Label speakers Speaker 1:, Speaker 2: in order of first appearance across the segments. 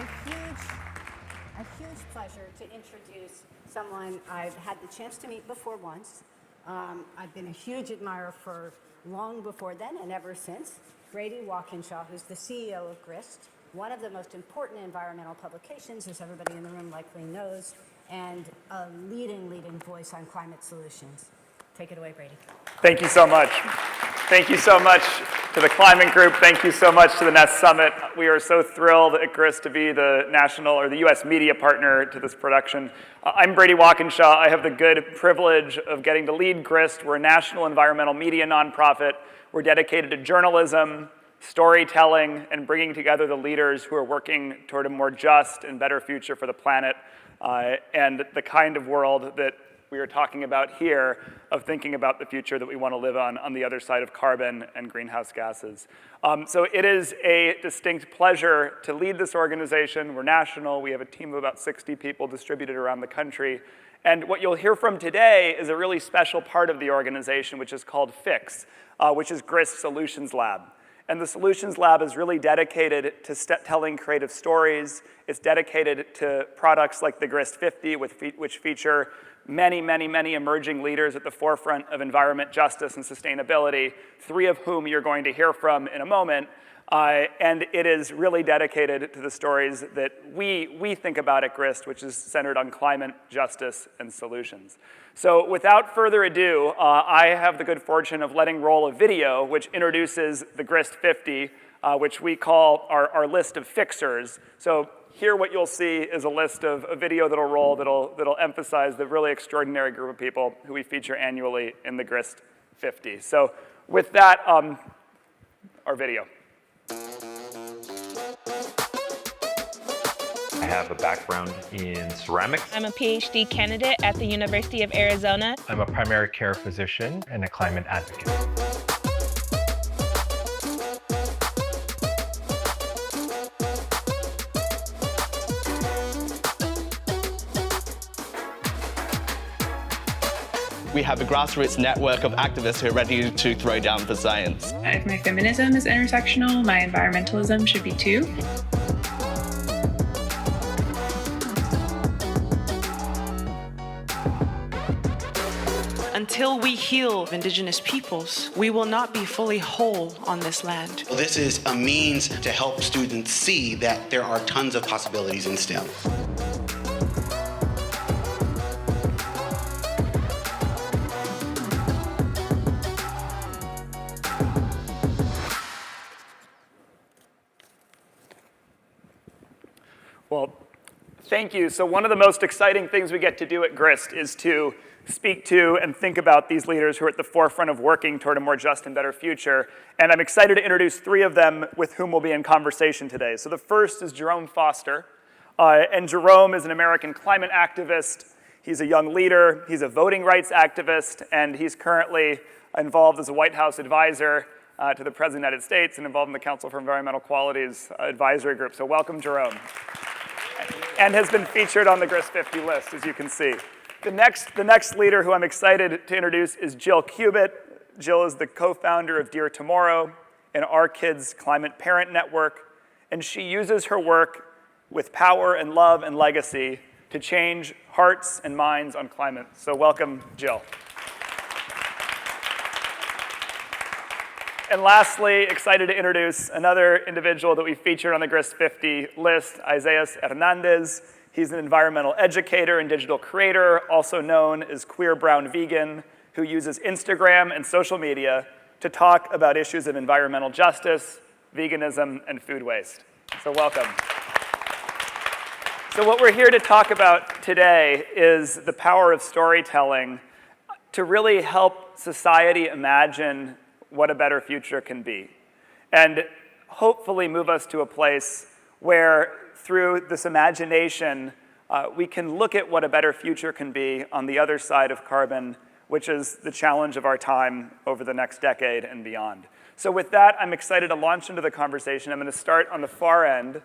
Speaker 1: a huge pleasure to introduce someone I've had the chance to meet before once. I've been a huge admirer for long before then and ever since. Brady Walkinshaw, who's the CEO of Grist, one of the most important environmental publications, as everybody in the room likely knows, and a leading voice on climate solutions. Take it away, Brady.
Speaker 2: Thank you so much. Thank you so much to the Climate Group. Thank you so much to the Nest Summit. We are so thrilled at Grist to be the national or the US media partner to this production. I'm Brady Walkinshaw. I have the good privilege of getting to lead Grist. We're a national environmental media nonprofit. We're dedicated to journalism, storytelling, and bringing together the leaders who are working toward a more just and better future for the planet and the kind of world that we are talking about here, of thinking about the future that we want to live on the other side of carbon and greenhouse gases. So it is a distinct pleasure to lead this organization. We're national. We have a team of about 60 people distributed around the country. And what you'll hear from today is a really special part of the organization, which is called FIX, which is Grist Solutions Lab. And the Solutions Lab is really dedicated to telling creative stories. It's dedicated to products like the Grist 50, which feature many emerging leaders at the forefront of environment, justice, and sustainability, 3 of whom you're going to hear from in a moment. And it is really dedicated to the stories that we think about at Grist, which is centered on climate, justice, and solutions. So without further ado, I have the good fortune of letting roll a video which introduces the Grist 50, which we call our list of fixers. So here what you'll see is a list of a video that'll roll that'll emphasize the really extraordinary group of people who we feature annually in the Grist 50. So with that, our video.
Speaker 3: I have a background in ceramics.
Speaker 4: I'm a PhD candidate at the University of Arizona.
Speaker 5: I'm a primary care physician and a climate advocate.
Speaker 6: We have a grassroots network of activists who are ready to throw down for science.
Speaker 7: If my feminism is intersectional, my environmentalism should be too.
Speaker 8: Until we heal indigenous peoples, we will not be fully whole on this land.
Speaker 9: This is a means to help students see that there are tons of possibilities in STEM.
Speaker 2: Well, thank you. So one of the most exciting things we get to do at Grist is to speak to and think about these leaders who are at the forefront of working toward a more just and better future. And I'm excited to introduce 3 of them with whom we'll be in conversation today. So the first is Jerome Foster. And Jerome is an American climate activist. He's a young leader. He's a voting rights activist. And he's currently involved as a White House advisor to the President of the United States and involved in the Council for Environmental Quality's advisory group. So welcome, Jerome. And has been featured on the Grist 50 list, as you can see. The next leader who I'm excited to introduce is Jill Kubit. Jill is the co-founder of Dear Tomorrow and Our Kids Climate Parent Network, and she uses her work with power and love and legacy to change hearts and minds on climate. So welcome, Jill. And lastly, excited to introduce another individual that we featured on the Grist 50 list, Isaias Hernandez. He's an environmental educator and digital creator, also known as Queer Brown Vegan, who uses Instagram and social media to talk about issues of environmental justice, veganism, and food waste. So welcome. So what we're here to talk about today is the power of storytelling to really help society imagine what a better future can be, and hopefully move us to a place where, through this imagination, we can look at what a better future can be on the other side of carbon, which is the challenge of our time over the next decade and beyond. So with that, I'm excited to launch into the conversation. I'm going to start on the far end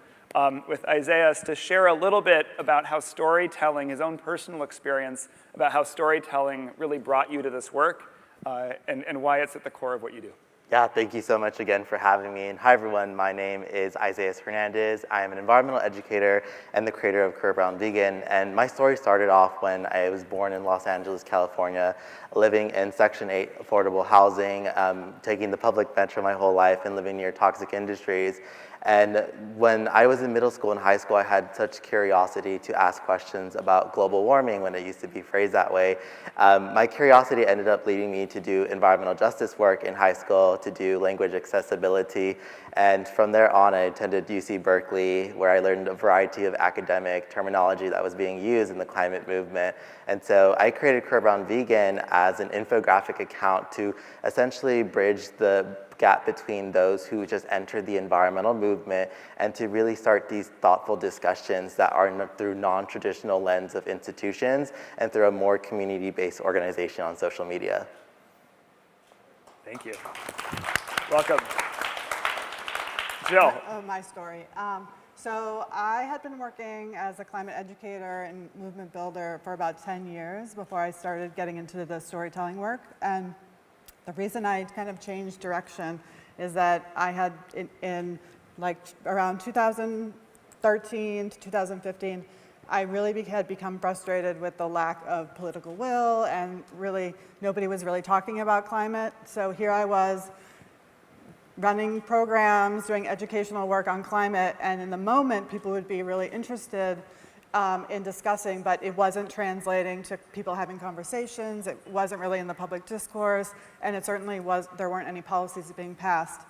Speaker 2: with Isaias to share a little bit about how storytelling, his own personal experience, about how storytelling really brought you to this work, and why it's at the core of what you do.
Speaker 10: Yeah, thank you so much again for having me. And hi everyone, my name is Isaias Hernandez. I am an environmental educator and the creator of Career Brown Vegan. And my story started off when I was born in Los Angeles, California, living in Section 8 affordable housing, taking the public metro my whole life and living near toxic industries. And when I was in middle school and high school, I had such curiosity to ask questions about global warming when it used to be phrased that way. My curiosity ended up leading me to do environmental justice work in high school, to do language accessibility. And from there on, I attended UC Berkeley, where I learned a variety of academic terminology that was being used in the climate movement. And so I created Career Brown Vegan as an infographic account to essentially bridge the gap between those who just entered the environmental movement and to really start these thoughtful discussions that are through non-traditional lens of institutions and through a more community-based organization on social media.
Speaker 2: Thank you. Welcome. Jill.
Speaker 11: My story. So I had been working as a climate educator and movement builder for about 10 years before I started getting into the storytelling work. And the reason I kind of changed direction is that I had in like around 2013 to 2015, I really had become frustrated with the lack of political will, and really nobody was really talking about climate. So here I was running programs, doing educational work on climate, and in the moment people would be really interested in discussing, but it wasn't translating to people having conversations. It wasn't really in the public discourse, and it certainly there weren't any policies being passed.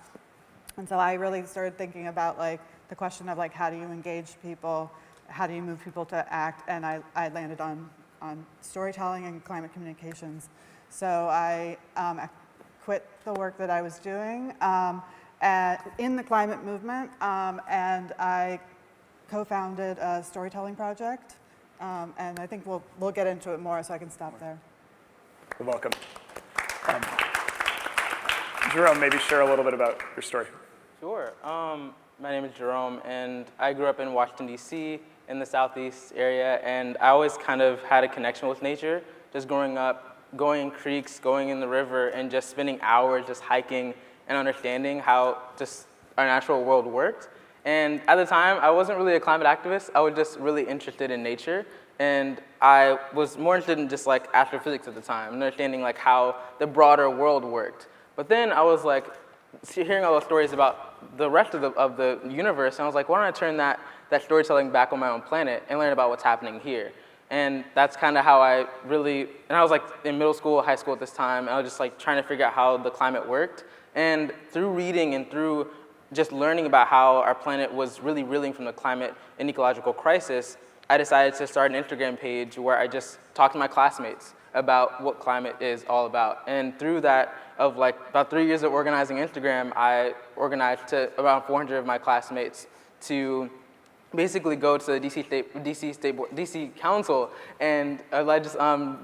Speaker 11: And so I really started thinking about like the question of like, how do you engage people? How do you move people to act? And I landed on storytelling and climate communications. So I quit the work that I was doing in the climate movement, and I co-founded a storytelling project, and I think we'll get into it more, so I can stop there.
Speaker 2: You're welcome. Jerome, maybe share a little bit about your story.
Speaker 12: Sure. My name is Jerome, and I grew up in Washington, D.C., in the southeast area, and I always kind of had a connection with nature, just growing up, going in creeks, going in the river, and just spending hours just hiking and understanding how just our natural world worked. And at the time, I wasn't really a climate activist. I was just really interested in nature. And I was more interested in just like astrophysics at the time, and understanding like how the broader world worked. But then I was like hearing all those stories about the rest of the universe, and I was like, why don't I turn that storytelling back on my own planet and learn about what's happening here? And that's kind of how I really, and I was like in middle school, high school at this time, and I was just like trying to figure out how the climate worked. And through reading and through just learning about how our planet was really reeling from the climate and ecological crisis, I decided to start an Instagram page where I just talked to my classmates about what climate is all about. And through that, of like about 3 years of organizing Instagram, I organized to around 400 of my classmates to basically go to the DC Council and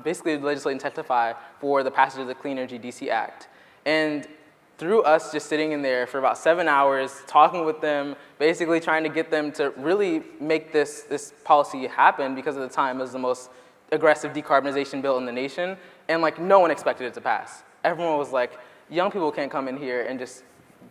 Speaker 12: basically legislate and testify for the passage of the Clean Energy DC Act. And through us just sitting in there for about 7 hours, talking with them, basically trying to get them to really make this policy happen, because at the time it was the most aggressive decarbonization bill in the nation, and like no one expected it to pass. Everyone was like, young people can't come in here and just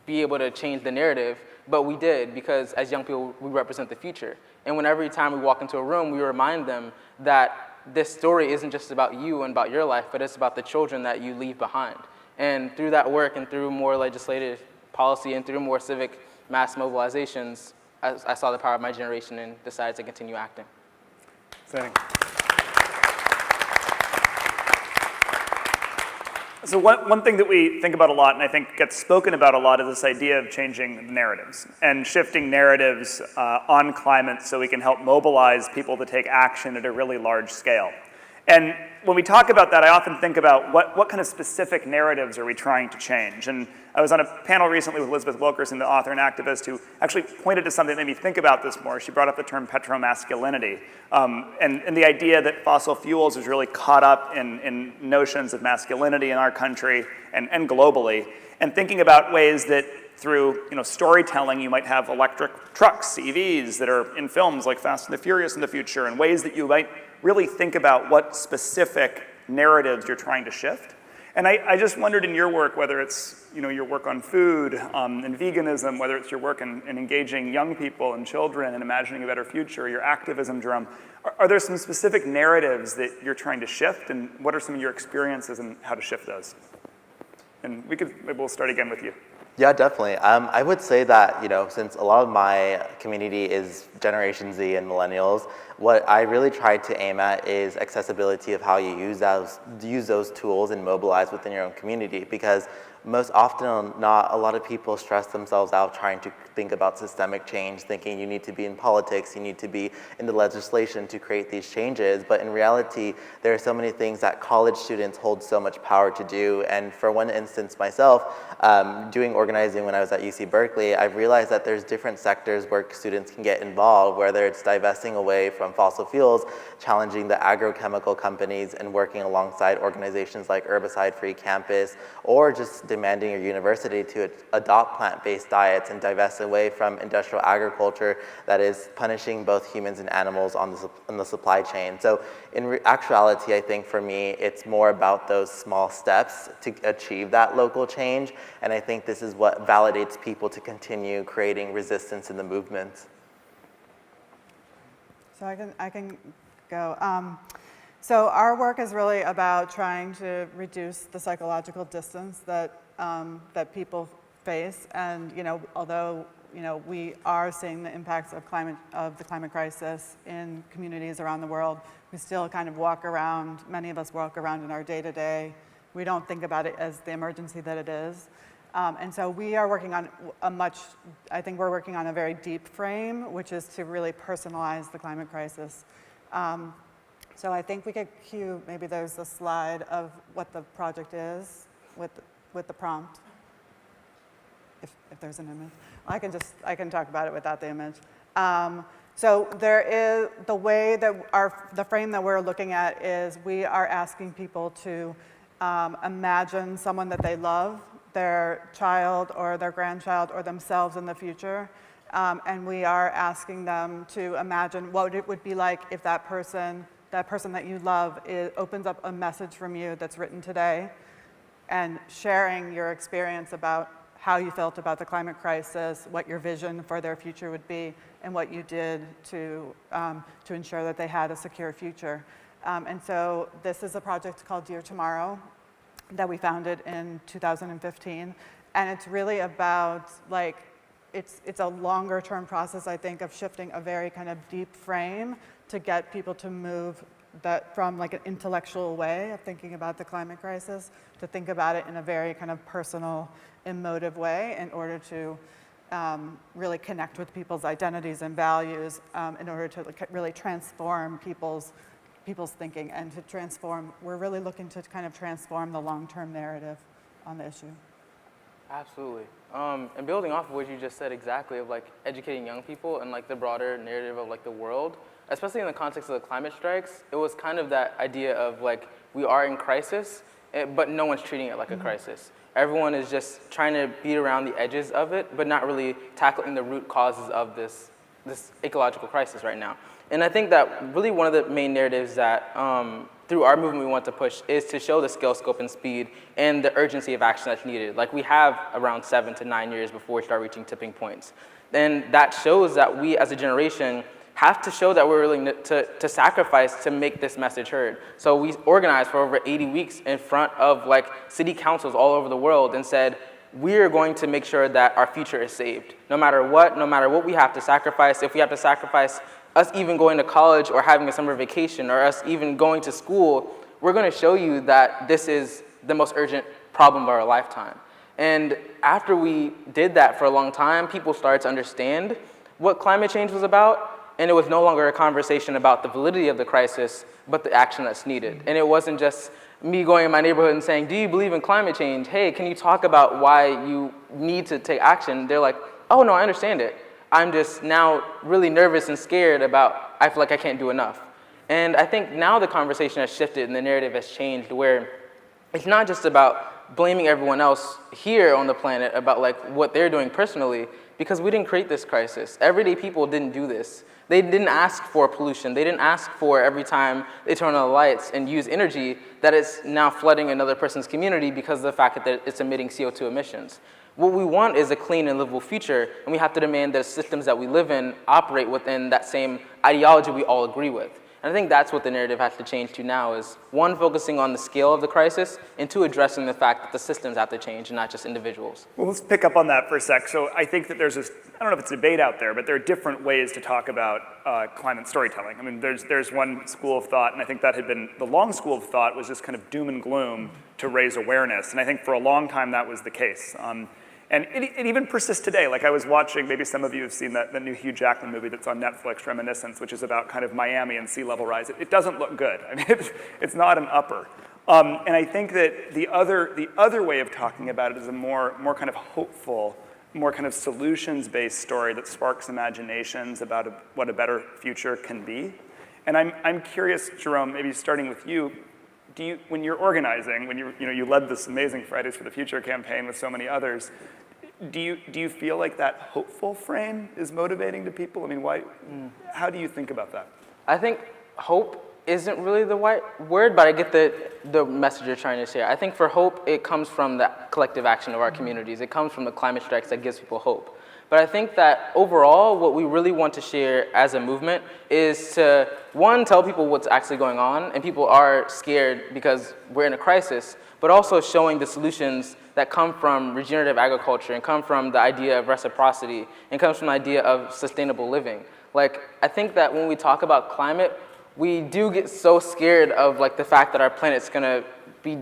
Speaker 12: be able to change the narrative, but we did, because as young people, we represent the future. And when every time we walk into a room, we remind them that this story isn't just about you and about your life, but it's about the children that you leave behind. And through that work and through more legislative policy and through more civic mass mobilizations, I saw the power of my generation and decided to continue acting.
Speaker 2: Exciting. So one thing that we think about a lot, and I think gets spoken about a lot, is this idea of changing narratives and shifting narratives on climate so we can help mobilize people to take action at a really large scale. And when we talk about that, I often think about what kind of specific narratives are we trying to change? And I was on a panel recently with Elizabeth Wilkerson, the author and activist, who actually pointed to something that made me think about this more. She brought up the term petromasculinity, and the idea that fossil fuels is really caught up in notions of masculinity in our country and globally, and thinking about ways that through storytelling, you might have electric trucks, EVs, that are in films like Fast and the Furious in the future, and ways that you might really think about what specific narratives you're trying to shift. And I just wondered in your work, whether it's your work on food and veganism, whether it's your work in engaging young people and children and imagining a better future, your activism, Jerome, are there some specific narratives that you're trying to shift, and what are some of your experiences and how to shift those? And maybe we'll start again with you.
Speaker 10: Yeah, definitely. I would say that, since a lot of my community is Generation Z and millennials, what I really try to aim at is accessibility of how you use those tools and mobilize within your own community, because most often not, a lot of people stress themselves out trying to think about systemic change, thinking you need to be in politics, you need to be in the legislation to create these changes. But in reality, there are so many things that college students hold so much power to do. And for one instance, myself, doing organizing when I was at UC Berkeley, I've realized that there's different sectors where students can get involved, whether it's divesting away from fossil fuels, challenging the agrochemical companies, and working alongside organizations like Herbicide Free Campus, or just demanding your university to adopt plant-based diets and divest away from industrial agriculture that is punishing both humans and animals on the supply chain. So in actuality, I think for me, it's more about those small steps to achieve that local change. And I think this is what validates people to continue creating resistance in the movement.
Speaker 11: So I can go. So our work is really about trying to reduce the psychological distance that that people face, and although we are seeing the impacts of the climate crisis in communities around the world, we still kind of walk around. Many of us walk around in our day-to-day. We don't think about it as the emergency that it is, and so we are working on I think we're working on a very deep frame, which is to really personalize the climate crisis. So I think we could cue, maybe there's a slide of what the project is with the prompt, if there's an image. I can talk about it without the image. So there is, the way that the frame that we're looking at is we are asking people to imagine someone that they love, their child or their grandchild or themselves in the future. And we are asking them to imagine what it would be like if that person that you love opens up a message from you that's written today, and sharing your experience about how you felt about the climate crisis, what your vision for their future would be, and what you did to ensure that they had a secure future. And so this is a project called Dear Tomorrow that we founded in 2015. And it's really about, it's a longer term process, I think, of shifting a very kind of deep frame to get people to move that from an intellectual way of thinking about the climate crisis to think about it in a very kind of personal, emotive way in order to really connect with people's identities and values, in order to really transform people's thinking and to transform. We're really looking to kind of transform the long-term narrative on the issue.
Speaker 12: Absolutely. And building off of what you just said exactly of educating young people and the broader narrative of the world, especially in the context of the climate strikes, it was kind of that idea of we are in crisis, but no one's treating it like a crisis. Everyone is just trying to beat around the edges of it, but not really tackling the root causes of this ecological crisis right now. And I think that really one of the main narratives that through our movement we want to push is to show the scale, scope, and speed and the urgency of action that's needed. We have around 7 to 9 years before we start reaching tipping points. And that shows that we as a generation have to show that we're willing to sacrifice to make this message heard. So we organized for over 80 weeks in front of city councils all over the world and said, we're going to make sure that our future is saved. No matter what we have to sacrifice, if we have to sacrifice us even going to college or having a summer vacation or us even going to school, we're going to show you that this is the most urgent problem of our lifetime. And after we did that for a long time, people started to understand what climate change was about. And it was no longer a conversation about the validity of the crisis, but the action that's needed. And it wasn't just me going in my neighborhood and saying, do you believe in climate change? Hey, can you talk about why you need to take action? They're like, oh no, I understand it. I'm just now really nervous and scared about, I feel like I can't do enough. And I think now the conversation has shifted and the narrative has changed where it's not just about blaming everyone else here on the planet about what they're doing personally, because we didn't create this crisis. Everyday people didn't do this. They didn't ask for pollution. They didn't ask for every time they turn on the lights and use energy that it's now flooding another person's community because of the fact that it's emitting CO2 emissions. What we want is a clean and livable future, and we have to demand that systems that we live in operate within that same ideology we all agree with. And I think that's what the narrative has to change to now is, one, focusing on the scale of the crisis, and two, addressing the fact that the systems have to change and not just individuals.
Speaker 2: Well, let's pick up on that for a sec. So I think that there's this, I don't know if it's a debate out there, but there are different ways to talk about climate storytelling. I mean, there's one school of thought, and I think that had been, the long school of thought was just kind of doom and gloom to raise awareness. And I think for a long time that was the case. And it even persists today. Like I was watching, maybe some of you have seen the new Hugh Jackman movie that's on Netflix, Reminiscence, which is about kind of Miami and sea level rise. It doesn't look good. I mean, it's not an upper. And I think that the other way of talking about it is a more kind of hopeful, more kind of solutions-based story that sparks imaginations about what a better future can be. And I'm curious, Jerome, maybe starting with you, when you're organizing, when you led this amazing Fridays for the Future campaign with so many others, do you feel like that hopeful frame is motivating to people? I mean, how do you think about that?
Speaker 12: I think hope isn't really the right word, but I get the message you're trying to share. I think for hope, it comes from the collective action of our communities. It comes from the climate strikes that gives people hope. But I think that overall, what we really want to share as a movement is to, one, tell people what's actually going on, and people are scared because we're in a crisis, but also showing the solutions that come from regenerative agriculture and come from the idea of reciprocity and comes from the idea of sustainable living. Like, I think that when we talk about climate, we do get so scared of like the fact that our planet's gonna be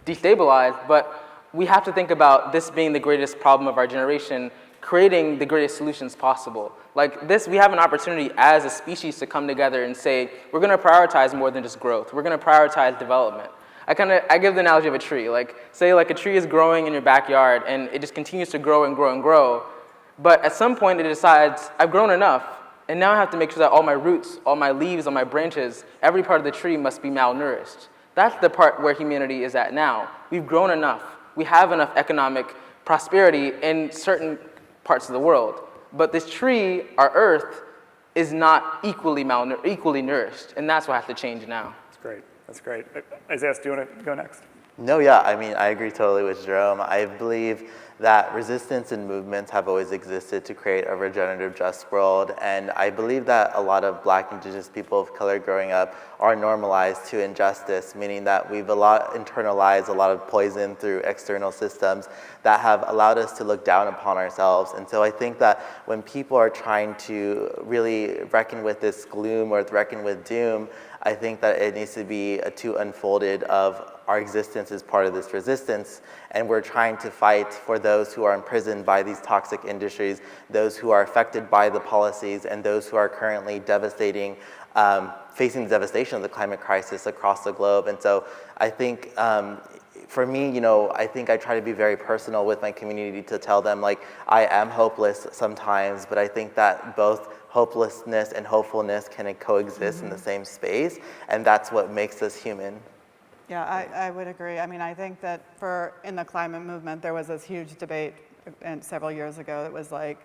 Speaker 12: destabilized, but we have to think about this being the greatest problem of our generation, creating the greatest solutions possible. Like this, we have an opportunity as a species to come together and say, we're gonna prioritize more than just growth. We're gonna prioritize development. I give the analogy of a tree. Like, say like a tree is growing in your backyard and it just continues to grow and grow and grow. But at some point it decides, I've grown enough, and now I have to make sure that all my roots, all my leaves, all my branches, every part of the tree must be malnourished. That's the part where humanity is at now. We've grown enough. We have enough economic prosperity in certain parts of the world. But this tree, our earth, is not equally nourished, and that's what has to change now.
Speaker 2: That's great. That's great. Isaias, do you want to go next?
Speaker 10: No, yeah, I mean, I agree totally with Jerome. I believe that resistance and movements have always existed to create a regenerative, just world, and I believe that a lot of Black, Indigenous people of color growing up are normalized to injustice, meaning that we've internalized a lot of poison through external systems that have allowed us to look down upon ourselves. And so I think that when people are trying to really reckon with this gloom or reckon with doom, I think that it needs to be a two unfolded of our existence is part of this resistance, and we're trying to fight for those who are imprisoned by these toxic industries, those who are affected by the policies, and those who are currently facing the devastation of the climate crisis across the globe. And so I think for me, I think I try to be very personal with my community to tell them, like, I am hopeless sometimes, but I think that both hopelessness and hopefulness can coexist in the same space, and that's what makes us human.
Speaker 11: Yeah, I would agree. I mean, I think that in the climate movement, there was this huge debate several years ago that was like,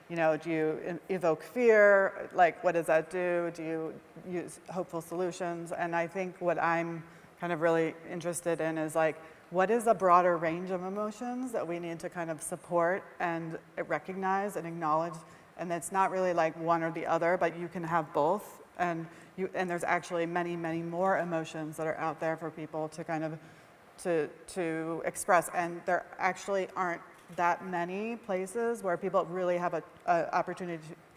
Speaker 11: do you evoke fear? Like, what does that do? Do you use hopeful solutions? And I think what I'm kind of really interested in is like, what is a broader range of emotions that we need to kind of support and recognize and acknowledge? And it's not really like one or the other, but you can have both. And there's actually many, many more emotions that are out there for people to kind of to express. And there actually aren't that many places where people really have an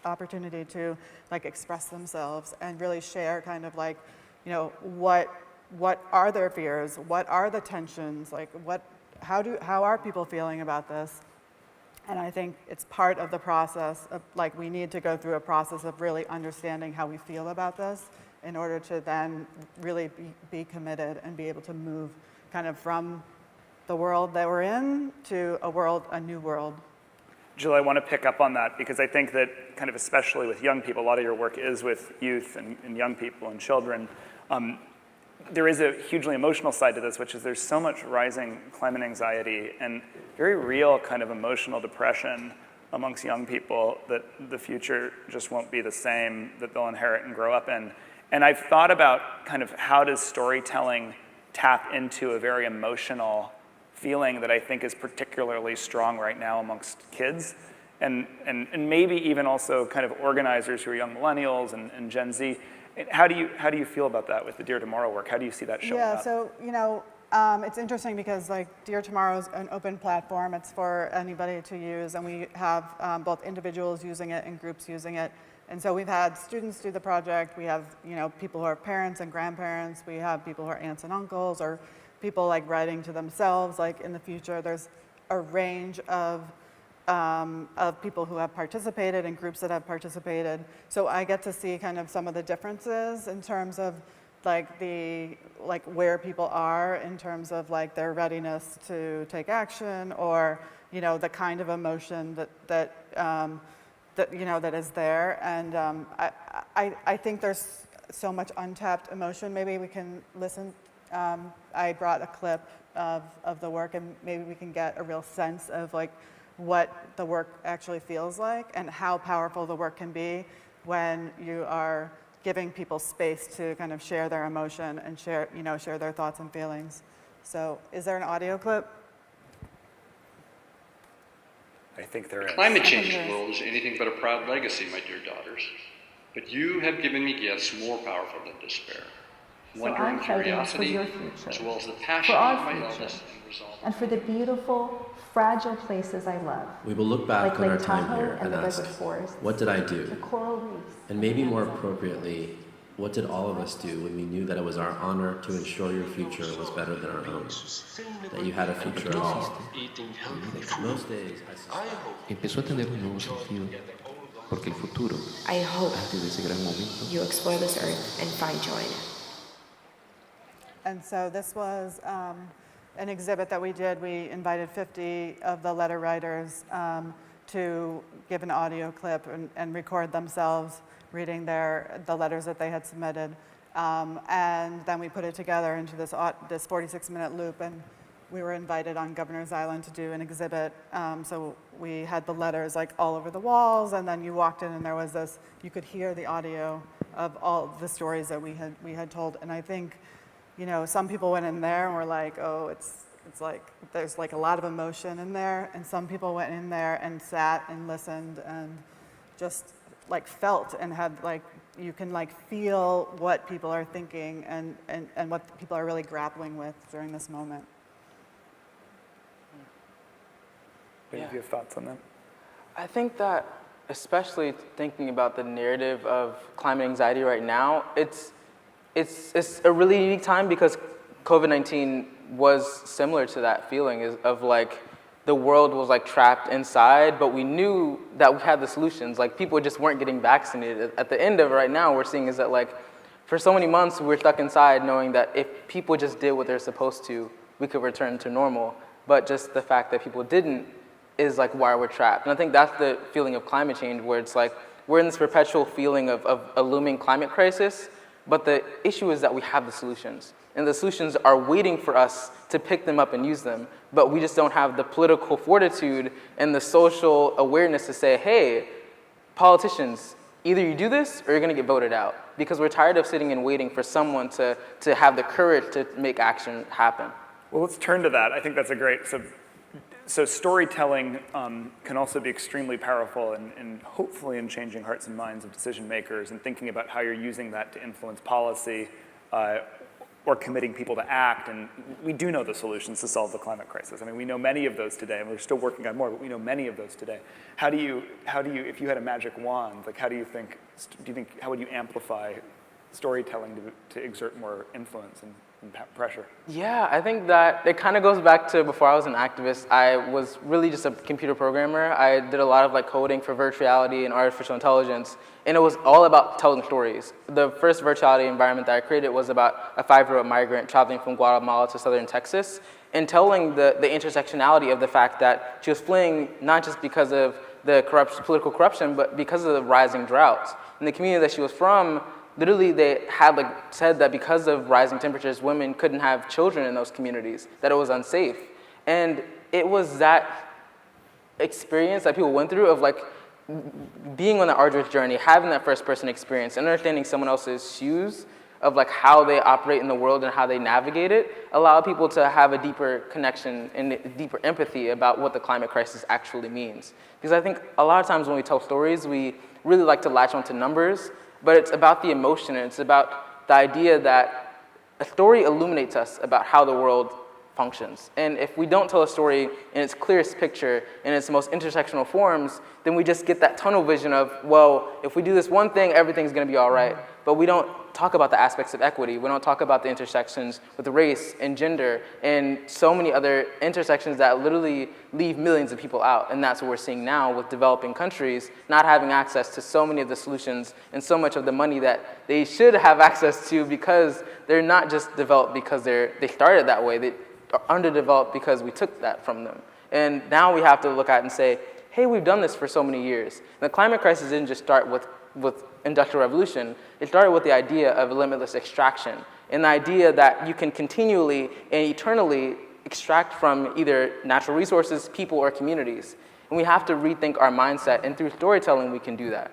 Speaker 11: opportunity to like express themselves and really share kind of like, what are their fears? What are the tensions? Like how are people feeling about this? And I think it's part of the process of, like, we need to go through a process of really understanding how we feel about this in order to then really be committed and be able to move kind of from the world that we're in to a new world.
Speaker 2: Jill, I want to pick up on that because I think that kind of especially with young people, a lot of your work is with youth and young people and children. There is a hugely emotional side to this, which is there's so much rising climate anxiety and very real kind of emotional depression amongst young people that the future just won't be the same that they'll inherit and grow up in. And I've thought about kind of how does storytelling tap into a very emotional feeling that I think is particularly strong right now amongst kids, and maybe even also kind of organizers who are young millennials and Gen Z. How do you feel about that with the Dear Tomorrow work? How do you see that showing up?
Speaker 11: Yeah, so, it's interesting because like Dear Tomorrow is an open platform. It's for anybody to use, and we have both individuals using it and groups using it. And so we've had students do the project. We have people who are parents and grandparents. We have people who are aunts and uncles, or people like writing to themselves. Like in the future, there's a range of people who have participated and groups that have participated. So I get to see kind of some of the differences in terms of where people are in terms of like their readiness to take action, or the kind of emotion that is there. And I think there's so much untapped emotion. Maybe we can listen. I brought a clip of the work, and maybe we can get a real sense of like what the work actually feels like and how powerful the work can be when you are giving people space to kind of share their emotion and share their thoughts and feelings. So is there an audio clip?
Speaker 2: I think there is.
Speaker 13: The climate change world is anything but a proud legacy, my dear daughters. But you have given me gifts more powerful than despair. Wonder and curiosity, as well as the passion of my eldest and resolve.
Speaker 14: And for the beautiful, fragile places I love.
Speaker 15: We will look back on our time here and ask, what did I do?
Speaker 14: The coral reefs.
Speaker 15: And maybe more appropriately, what did all of us do when we knew that it was our honor to ensure your future was better than our own? That you had a future at all. Most days,
Speaker 16: empezó a tener un nuevo sentido, porque el futuro,
Speaker 17: I hope
Speaker 16: antes de ese gran momento,
Speaker 17: you explore this earth and find joy in it.
Speaker 11: And so this was an exhibit that we did. We invited 50 of the letter writers to give an audio clip and record themselves reading the letters that they had submitted. And then we put it together into this 46-minute loop, and we were invited on Governor's Island to do an exhibit. So we had the letters like all over the walls, and then you walked in and there was this, you could hear the audio of all the stories that we had told. And I think, some people went in there and were like, oh, it's like, there's like a lot of emotion in there. And some people went in there and sat and listened and just like felt and had like, you can like feel what people are thinking and what people are really grappling with during this moment.
Speaker 2: Do you have thoughts on that?
Speaker 12: I think that, especially thinking about the narrative of climate anxiety right now, it's a really unique time because COVID-19 was similar to that feeling of like the world was like trapped inside, but we knew that we had the solutions. Like people just weren't getting vaccinated. At the end of it right now, we're seeing is that like for so many months we were stuck inside knowing that if people just did what they're supposed to, we could return to normal. But just the fact that people didn't is like why we're trapped. And I think that's the feeling of climate change, where it's like we're in this perpetual feeling of a looming climate crisis, but the issue is that we have the solutions. And the solutions are waiting for us to pick them up and use them, but we just don't have the political fortitude and the social awareness to say, hey, politicians, either you do this or you're gonna get voted out, because we're tired of sitting and waiting for someone to have the courage to make action happen.
Speaker 2: Well, let's turn to that. I think that's a great, so storytelling can also be extremely powerful and hopefully in changing hearts and minds of decision makers and thinking about how you're using that to influence policy or committing people to act. And we do know the solutions to solve the climate crisis. I mean, we know many of those today, and we're still working on more, but we know many of those today. How do you, if you had a magic wand, like how would you amplify storytelling to exert more influence and pressure?
Speaker 12: Yeah, I think that it kind of goes back to before I was an activist. I was really just a computer programmer. I did a lot of like coding for virtual reality and artificial intelligence, and it was all about telling stories. The first virtual reality environment that I created was about a 5-year-old migrant traveling from Guatemala to southern Texas and telling the intersectionality of the fact that she was fleeing not just because of the political corruption, but because of the rising droughts. And the community that she was from, literally, they had said that because of rising temperatures, women couldn't have children in those communities, that it was unsafe. And it was that experience that people went through of like being on the arduous journey, having that first person experience, understanding someone else's shoes of like how they operate in the world and how they navigate it, allow people to have a deeper connection and deeper empathy about what the climate crisis actually means. Because I think a lot of times when we tell stories, we really like to latch onto numbers, but it's about the emotion, and it's about the idea that a story illuminates us about how the world functions. And if we don't tell a story in its clearest picture, in its most intersectional forms, then we just get that tunnel vision of, well, if we do this one thing, everything's gonna be all right. But we don't talk about the aspects of equity. We don't talk about the intersections with race and gender and so many other intersections that literally leave millions of people out. And that's what we're seeing now with developing countries not having access to so many of the solutions and so much of the money that they should have access to, because they're not just developed because they started that way. They are underdeveloped because we took that from them. And now we have to look at it and say, hey, we've done this for so many years. And the climate crisis didn't just start with Industrial Revolution. It started with the idea of limitless extraction and the idea that you can continually and eternally extract from either natural resources, people, or communities. And we have to rethink our mindset, and through storytelling, we can do that.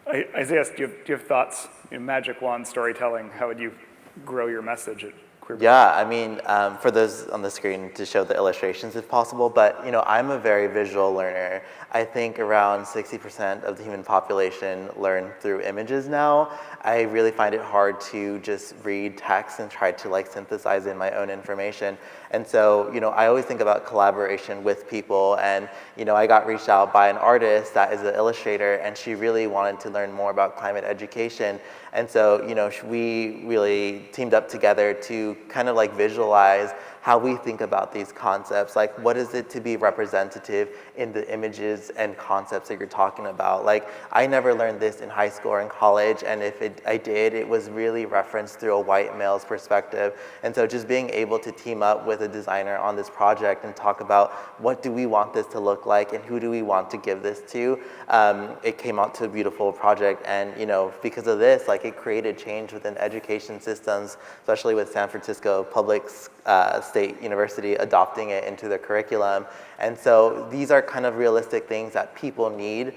Speaker 2: Isaias, do you have thoughts? Magic wand storytelling, how would you grow your message at Queer?
Speaker 10: Yeah, I mean, for those on the screen to show the illustrations if possible, but I'm a very visual learner. I think around 60% of the human population learn through images now. I really find it hard to just read text and try to like synthesize in my own information. And so, I always think about collaboration with people, and I got reached out by an artist that is an illustrator, and she really wanted to learn more about climate education. And so, we really teamed up together to kind of like visualize how we think about these concepts. Like, what is it to be representative in the images and concepts that you're talking about? Like, I never learned this in high school or in college, and if I did, it was really referenced through a white male's perspective. And so just being able to team up with a designer on this project and talk about what do we want this to look like and who do we want to give this to, it came out to a beautiful project. And because of this, like, it created change within education systems, especially with San Francisco Public State University adopting it into their curriculum. And so these are kind of realistic things that people need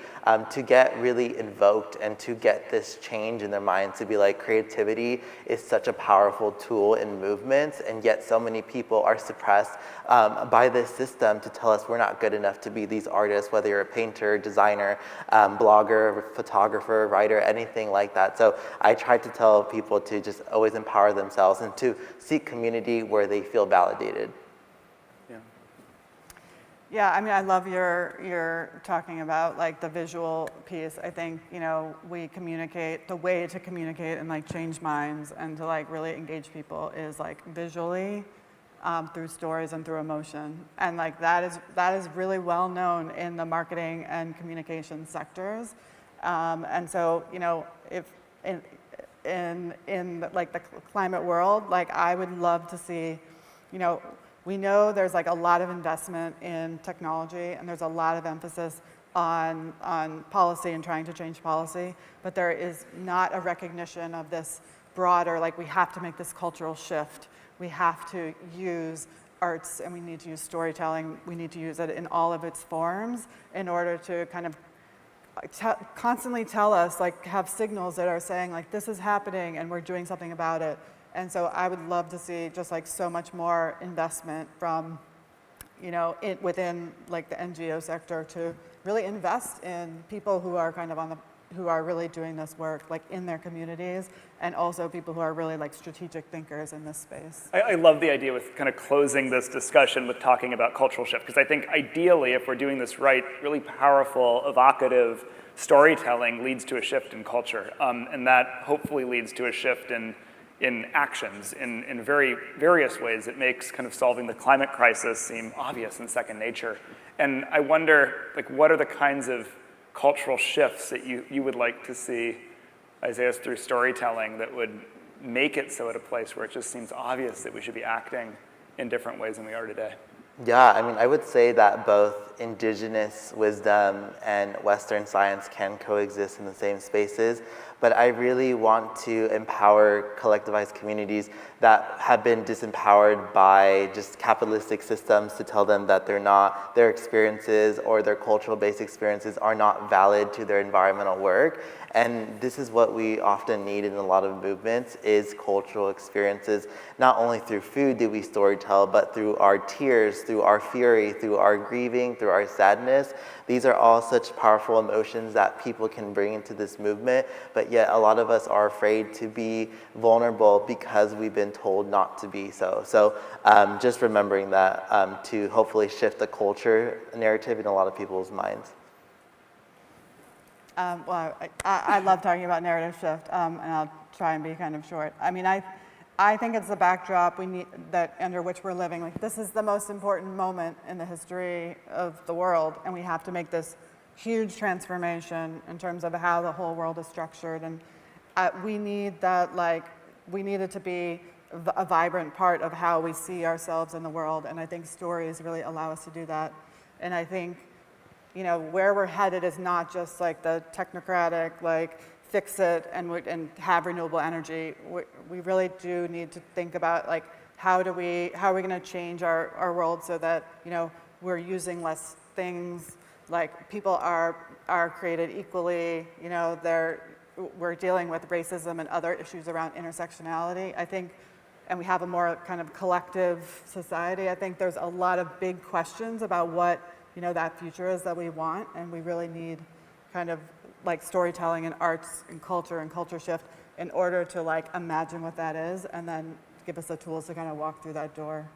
Speaker 10: to get really invoked and to get this change in their minds, to be like, creativity is such a powerful tool in movements, and yet so many people are suppressed by this system to tell us we're not good enough to be these artists, whether you're a painter, designer, blogger, photographer, writer, anything like that. So I try to tell people to just always empower themselves and to seek community where they feel validated.
Speaker 11: Yeah, I mean, I love your talking about like the visual piece. I think, we communicate, the way to communicate and like change minds and to like really engage people is like visually through stories and through emotion. And like that is really well known in the marketing and communication sectors. And so, if in like the climate world, like I would love to see, we know there's like a lot of investment in technology, and there's a lot of emphasis on policy and trying to change policy, but there is not a recognition of this broader, like, we have to make this cultural shift. We have to use arts, and we need to use storytelling. We need to use it in all of its forms in order to kind of constantly tell us, like, have signals that are saying, like, this is happening and we're doing something about it. And so I would love to see just like so much more investment from, within like the NGO sector to really invest in people who are kind of who are really doing this work like in their communities, and also people who are really like strategic thinkers in this space.
Speaker 2: I love the idea with kind of closing this discussion with talking about cultural shift, because I think ideally, if we're doing this right, really powerful, evocative storytelling leads to a shift in culture, and that hopefully leads to a shift in actions in very various ways. It makes kind of solving the climate crisis seem obvious and second nature. And I wonder, like, what are the kinds of cultural shifts that you would like to see, Isaias, through storytelling that would make it so at a place where it just seems obvious that we should be acting in different ways than we are today?
Speaker 10: Yeah, I mean, I would say that both indigenous wisdom and Western science can coexist in the same spaces, but I really want to empower collectivized communities that have been disempowered by just capitalistic systems to tell them that their experiences or their cultural-based experiences are not valid to their environmental work. And this is what we often need in a lot of movements, is cultural experiences. Not only through food do we storytell, but through our tears, through our fury, through our grieving, through our sadness. These are all such powerful emotions that people can bring into this movement, but yet a lot of us are afraid to be vulnerable because we've been told not to be so. So just remembering that to hopefully shift the culture narrative in a lot of people's minds.
Speaker 11: Well, I love talking about narrative shift, and I'll try and be kind of short. I mean, I think it's the backdrop we need, that under which we're living. Like, this is the most important moment in the history of the world, and we have to make this huge transformation in terms of how the whole world is structured. And we need that, we need it to be a vibrant part of how we see ourselves in the world, and I think stories really allow us to do that. And I think, where we're headed is not just like the technocratic, fix it and have renewable energy. We really do need to think about how are we going to change our world so that we're using less things, people are created equally. We're dealing with racism and other issues around intersectionality. I think, and we have a more kind of collective society. I think there's a lot of big questions about what that future is that we want, and we really need kind of storytelling and arts and culture shift in order to imagine what that is, and then give us the tools to kind of walk through that door.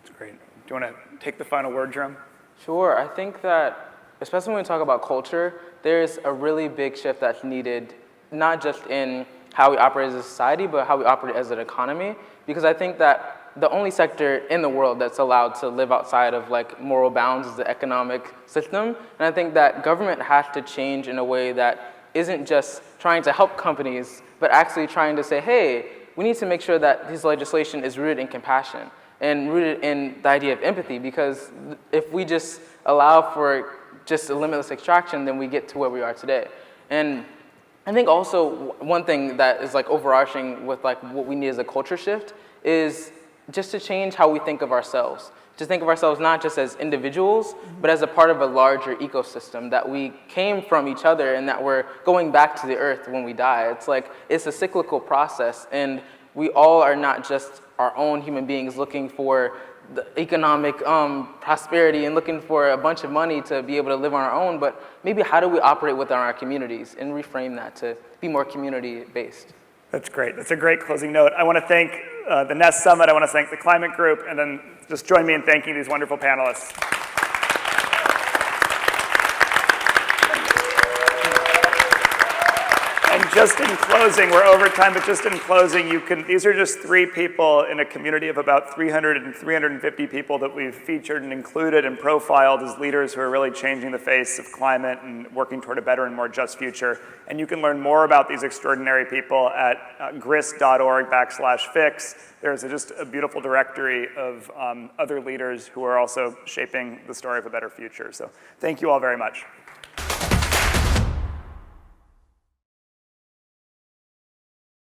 Speaker 2: That's great. Do you want to take the final word, Jerome?
Speaker 12: Sure. I think that, especially when we talk about culture, there's a really big shift that's needed, not just in how we operate as a society, but how we operate as an economy. Because I think that the only sector in the world that's allowed to live outside of moral bounds is the economic system. And I think that government has to change in a way that isn't just trying to help companies, but actually trying to say, hey, we need to make sure that this legislation is rooted in compassion and rooted in the idea of empathy, because if we just allow for just a limitless extraction, then we get to where we are today. And I think also one thing that is overarching with what we need as a culture shift is just to change how we think of ourselves. To think of ourselves not just as individuals, but as a part of a larger ecosystem, that we came from each other and that we're going back to the earth when we die. It's a cyclical process, and we all are not just our own human beings looking for the economic prosperity and looking for a bunch of money to be able to live on our own, but maybe how do we operate within our communities and reframe that to be more community-based.
Speaker 2: That's great. That's a great closing note. I want to thank the Nest Summit. I want to thank the Climate Group, and then just join me in thanking these wonderful panelists. And just in closing, we're over time, but just in closing, these are just 3 people in a community of about 300 and 350 people that we've featured and included and profiled as leaders who are really changing the face of climate and working toward a better and more just future. And you can learn more about these extraordinary people at grist.org/fix. There's just a beautiful directory of other leaders who are also shaping the story of a better future. So thank you all very much.